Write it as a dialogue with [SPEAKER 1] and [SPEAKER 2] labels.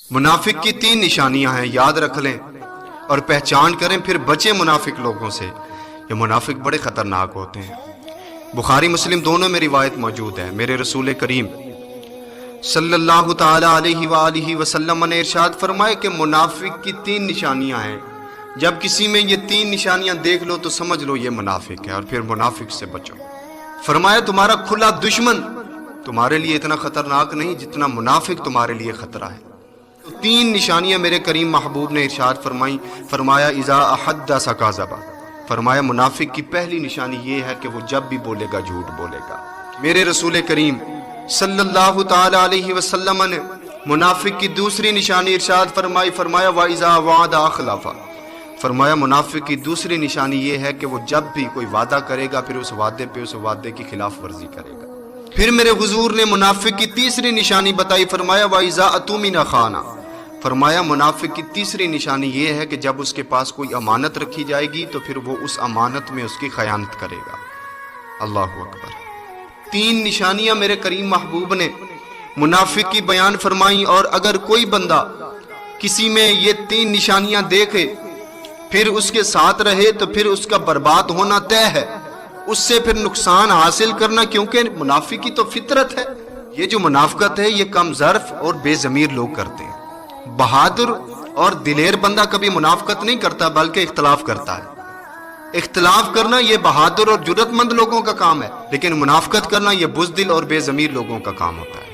[SPEAKER 1] منافق کی 3 نشانیاں ہیں، یاد رکھ لیں اور پہچان کریں، پھر بچیں منافق لوگوں سے۔ یہ منافق بڑے خطرناک ہوتے ہیں۔ بخاری مسلم دونوں میں روایت موجود ہے۔ میرے رسول کریم صلی اللہ تعالی علیہ وآلہ وسلم نے ارشاد فرمایا کہ منافق کی 3 نشانیاں ہیں، جب کسی میں یہ 3 نشانیاں دیکھ لو تو سمجھ لو یہ منافق ہے، اور پھر منافق سے بچو۔ فرمایا تمہارا کھلا دشمن تمہارے لیے اتنا خطرناک نہیں جتنا منافق تمہارے لیے خطرہ ہے۔ 3 نشانیاں میرے کریم محبوب نے ارشاد فرمائی۔ فرمایا اذا احدث کذب، فرمایا منافق کی پہلی نشانی یہ ہے کہ وہ جب بھی بولے گا جھوٹ بولے گا۔ میرے رسول کریم صلی اللہ تعالی علیہ وسلم نے منافق کی دوسری نشانی ارشاد فرمائی۔ فرمایا واذا وعد اخلف، فرمایا منافق کی دوسری نشانی یہ ہے کہ وہ جب بھی کوئی وعدہ کرے گا پھر اس وعدے کی خلاف ورزی کرے گا۔ پھر میرے حضور نے منافق کی تیسری نشانی بتائی۔ فرمایا واذا اؤتمن خان، فرمایا منافق کی تیسری نشانی یہ ہے کہ جب اس کے پاس کوئی امانت رکھی جائے گی تو پھر وہ اس امانت میں اس کی خیانت کرے گا۔ اللہ اکبر۔ 3 نشانیاں میرے کریم محبوب نے منافق کی بیان فرمائی، اور اگر کوئی بندہ کسی میں یہ 3 نشانیاں دیکھے پھر اس کے ساتھ رہے تو پھر اس کا برباد ہونا طے ہے، اس سے پھر نقصان حاصل کرنا، کیونکہ منافق کی تو فطرت ہے۔ یہ جو منافقت ہے یہ کم ظرف اور بے ضمیر لوگ کرتے ہیں۔ بہادر اور دلیر بندہ کبھی منافقت نہیں کرتا بلکہ اختلاف کرتا ہے۔ اختلاف کرنا یہ بہادر اور جرأت مند لوگوں کا کام ہے، لیکن منافقت کرنا یہ بزدل اور بے ضمیر لوگوں کا کام ہوتا ہے۔